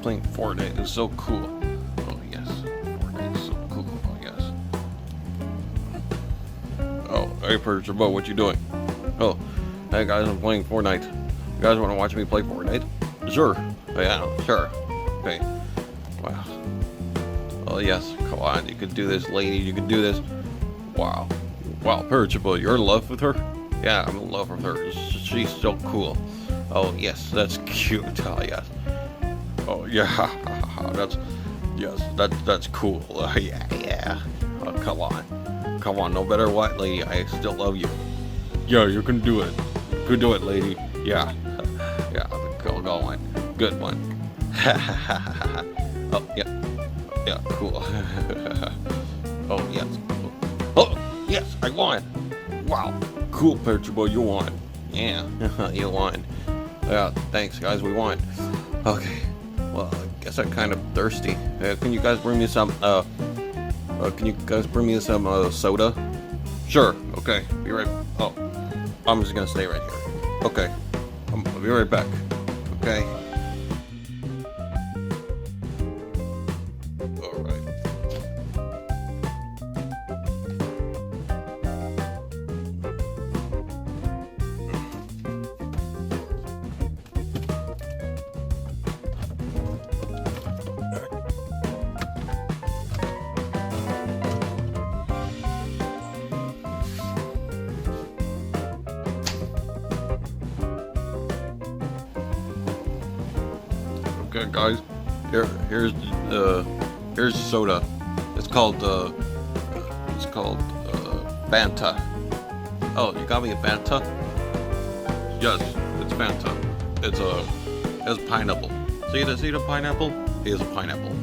playing Fortnite. It's so cool. Oh yes, Fortnite is so cool. Oh yes. Oh, hey Paratroopa, what you doing? Oh, hey guys, I'm playing Fortnite. You guys want to watch me play Fortnite? Sure. Oh, yeah, sure. Okay. Wow. Oh yes, come on, you can do this, lady. You can do this. Wow. Wow, Paratroopa, you're in love with her? Yeah, I'm in love with her. She's so cool. Oh yes, that's cute. Oh yes. Oh yeah. That's yes. That's cool. Yeah. Oh, come on. No matter what, lady, I still love you. Yeah, you can do it. You can do it, lady. Yeah. Yeah. Go on. Good one. Oh yeah. Yeah. Cool. Oh yes. Oh yes, I won. Wow. Cool, Paratroopa, you won. Yeah, you won. Yeah, thanks, guys, we won. Okay, well, I guess I'm kind of thirsty. Can you guys bring me some, soda? Sure, okay, be right, oh, I'm just gonna stay right here. Okay, I'll be right back, okay? Alright. Okay, guys. Here's the soda. It's called Fanta. Oh, you got me a Fanta? Yes, it's Fanta. It's pineapple. See the pineapple? Here's a pineapple.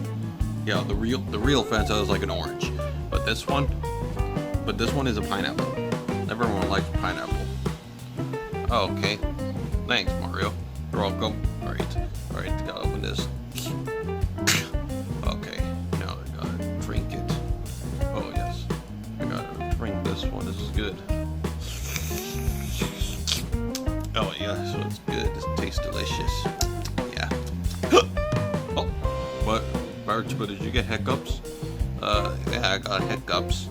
Yeah, the real Fanta is like an orange, but this one is a pineapple. Everyone likes pineapple. Oh, okay. Thanks, Mario. You're welcome. Alright, gotta open this. Okay, now I gotta drink it. Oh yes, I gotta drink this one. This is good. Oh yeah, so it's good. This tastes delicious. Yeah. Oh, what? Paratroopa, did you get hiccups? Yeah, I got hiccups.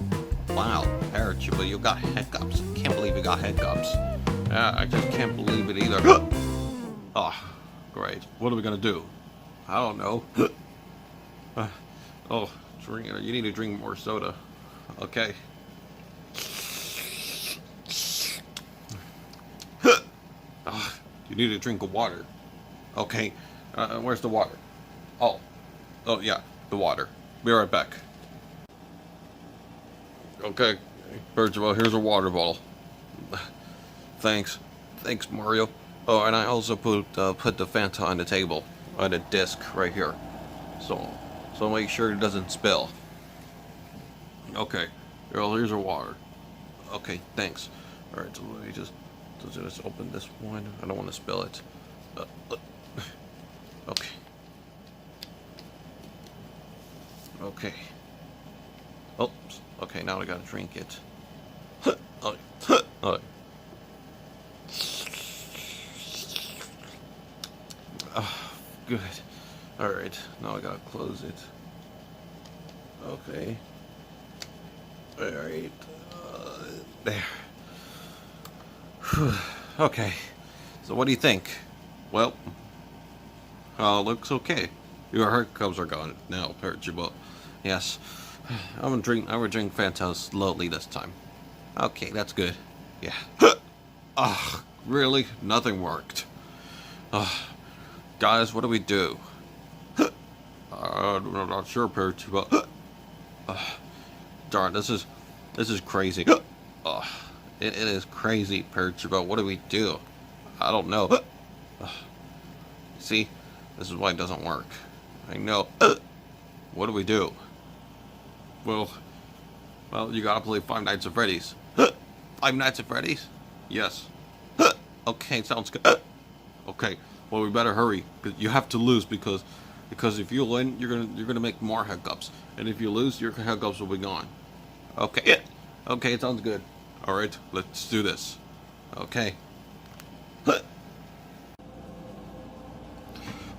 Wow, Paratroopa, you got hiccups. I can't believe you got hiccups. Yeah, I just can't believe it either. Oh, great. What are we gonna do? I don't know. Oh, drink. You need to drink more soda. Okay. Oh, you need to drink water. Okay. Where's the water? Oh yeah, the water. Be right back. Okay, Paratroopa, here's a water bottle. Thanks, Mario. Oh, and I also put the Fanta on the table, on the disc right here, so make sure it doesn't spill. Okay, well, here's your water. Okay, thanks. All right, so let me just open this one. I don't want to spill it. Okay. Okay. Oops. Okay, now I gotta drink it. Oh. Oh, good. Alright, now I gotta close it. Okay. Alright. There. Okay. So what do you think? Well, looks okay. Your hiccups are gone now, Paratroopa. Yes. I would drink Fanta slowly this time. Okay, that's good. Yeah. Ah, really? Nothing worked. Guys, what do we do? I'm not sure, Paratroopa. Darn, this is crazy. It is crazy, Paratroopa. What do we do? I don't know. See, this is why it doesn't work. I know. What do we do? Well, you gotta play Five Nights at Freddy's. Five Nights at Freddy's? Yes. Okay, sounds good. Okay, well we better hurry. You have to lose because if you win, you're gonna make more hiccups, and if you lose, your hiccups will be gone. Okay. Okay, it sounds good. All right, let's do this. Okay.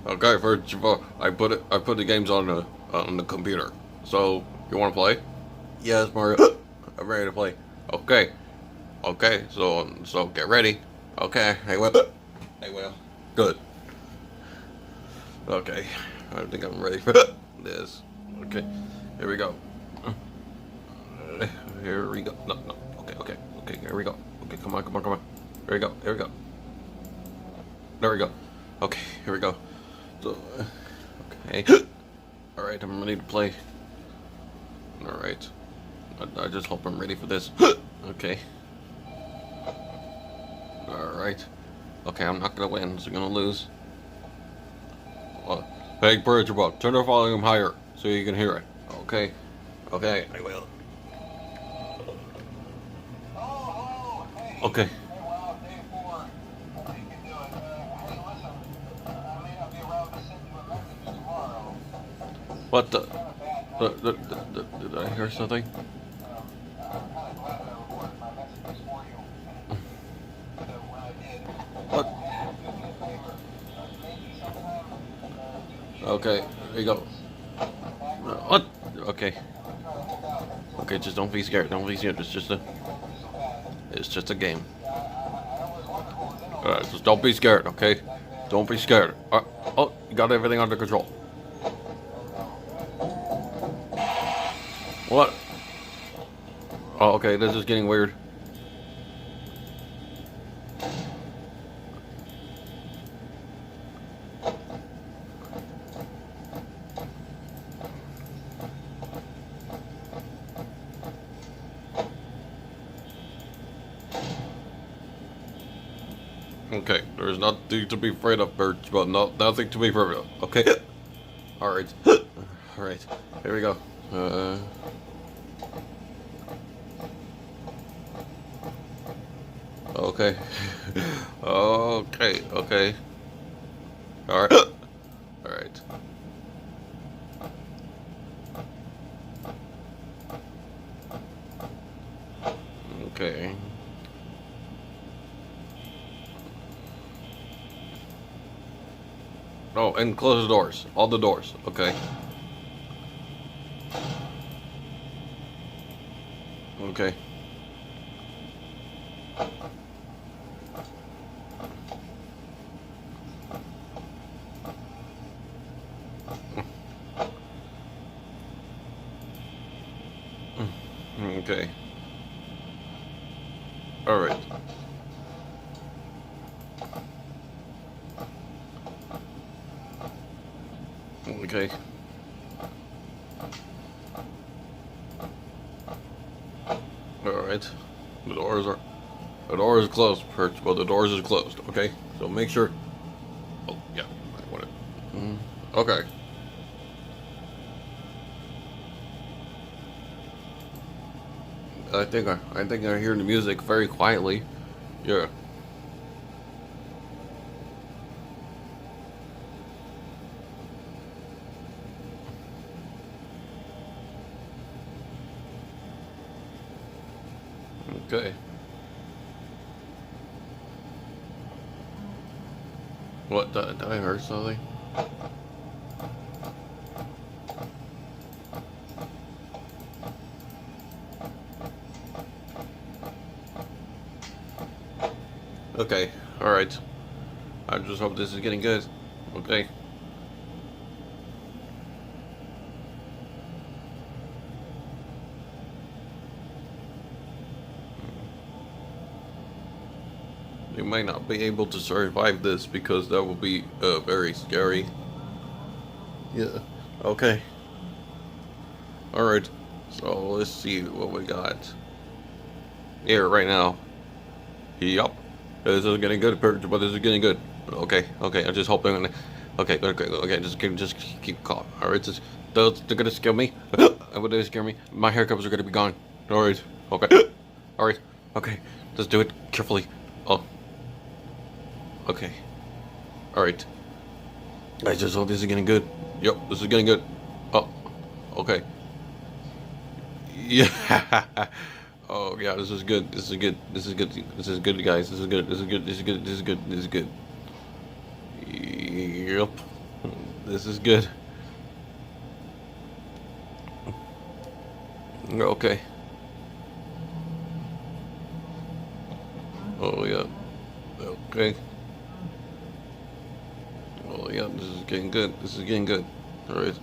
Okay, first of all, I put the games on the computer. So you want to play? Yes, Mario. I'm ready to play. Okay, okay. So get ready. Okay, I will. I will. Good. Okay, I think I'm ready for this. Okay, here we go. Here we go. No, no. Okay, okay, okay. Here we go. Okay, come on, come on, come on. Here we go. Here we go. There we go. Okay, here we go. So, okay. All right, I'm ready to play. All right. I just hope I'm ready for this. Okay. All right. Okay, I'm not gonna win, so I'm gonna lose. Hey, Paratroopa, turn the volume higher so you can hear it. Okay. Okay, I will. Okay. What did I hear something? What? Okay, here you go. What? Okay. Okay, just don't be scared. Don't be scared. It's just a game. Alright, just don't be scared, okay? Don't be scared. Oh, you got everything under control. What? Oh, okay, this is getting weird. Okay, there's nothing to be afraid of, Birch, but nothing to be afraid of. Okay? Alright. Alright, here we go. Okay. Okay, okay. Alright. Alright. Okay. Oh, and close the doors. All the doors. Okay. Okay. Okay. All right. Okay. All right. The door is closed, Perch. Well, the doors is closed. Okay. So make sure. Oh yeah. I want it. Okay. I think I hear the music very quietly. Yeah. Okay. What? Did I hear something? Okay. All right. I just hope this is getting good. Okay. You might not be able to survive this because that will be very scary. Yeah. Okay. Alright. So let's see what we got here right now. Yup. This is getting good, but this is getting good. Okay. Okay. I'm just hoping. Okay. Okay. Okay. Just keep calm. Alright. They're gonna scare me. Would they scare me? My haircuts are gonna be gone. Alright. Okay. Alright. Okay. Just do it carefully. Oh. Okay. Alright. I just hope this is getting good. Yep, this is getting good. Oh. Okay. Yeah. Oh yeah, this is good. This is good. This is good. This is good, guys. This is good. This is good. This is good. This is good. This is good. Yep. This is good. Okay. Oh yeah. Okay. Oh yeah, this is getting good. This is getting good. Alright.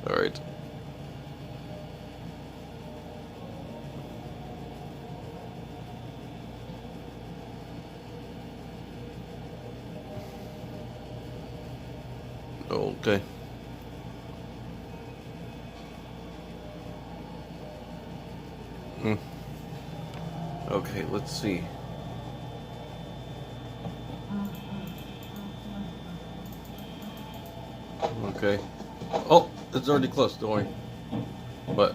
Alright. Okay. Hmm. Okay, let's see. Okay. Oh, it's already close, don't worry. But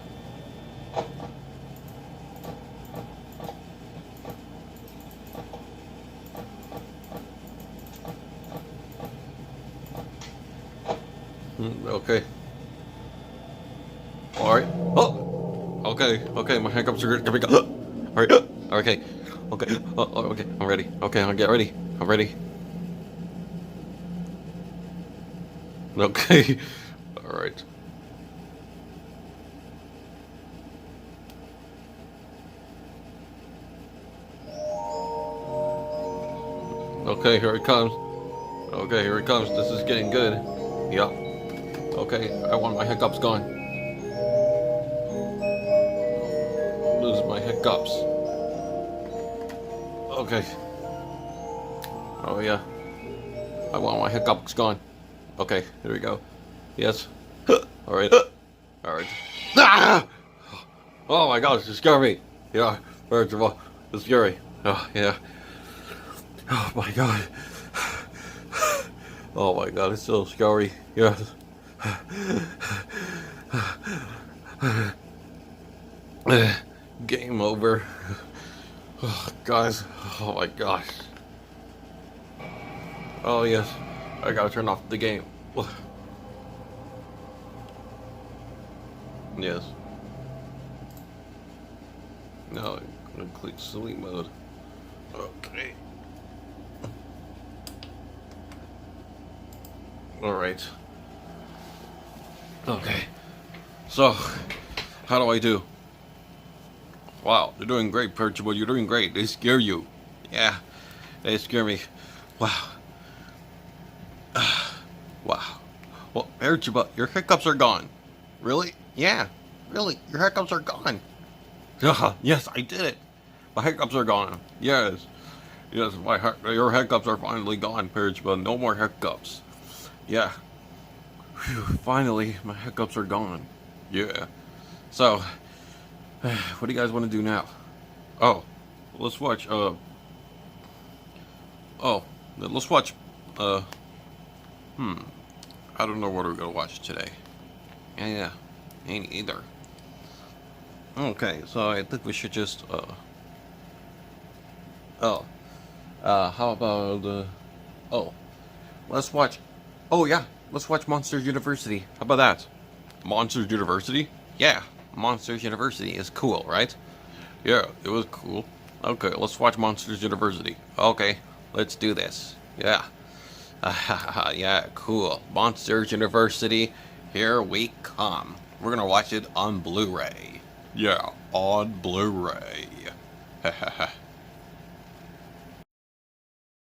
okay. Alright. Oh! Okay, okay, my hiccups are gonna go. Alright. Okay. Okay. Okay, I'm ready. Okay, I'll get ready. I'm ready. Okay. Alright. Okay, here it comes. Okay, here it comes. This is getting good. Yup. Okay, I want my hiccups gone. Lose my hiccups. Okay. Oh yeah. I want my hiccups gone. Okay, here we go. Yes. Alright. Alright. Ah! Oh my gosh, it's scared me. Yeah, first of all, it's scary. Oh, yeah. Oh my god. Oh my god, it's so scary. Yes. Game over. Oh, guys, oh my gosh. Oh yes, I gotta turn off the game. Yes. No, I'm gonna click sleep mode. Okay. Alright. Okay. So, how do I do? Wow, you're doing great, Paratroopa. You're doing great. They scare you. Yeah, they scare me. Wow. Wow. Well, Paratroopa, your hiccups are gone. Really? Yeah. Really? Your hiccups are gone. Yes, I did it. My hiccups are gone. Yes. Yes, your hiccups are finally gone, Paratroopa. No more hiccups. Yeah. Whew, finally, my hiccups are gone. Yeah. So, what do you guys want to do now? Oh, let's watch, let's watch, I don't know what we're gonna watch today. Yeah, ain't either. Okay, so I think we should just, how about, let's watch, oh yeah, let's watch Monsters University. How about that? Monsters University? Yeah, Monsters University is cool, right? Yeah, it was cool. Okay, let's watch Monsters University. Okay, let's do this. Yeah. Yeah, cool. Monsters University, here we come. We're gonna watch it on Blu-ray. Yeah, on Blu-ray.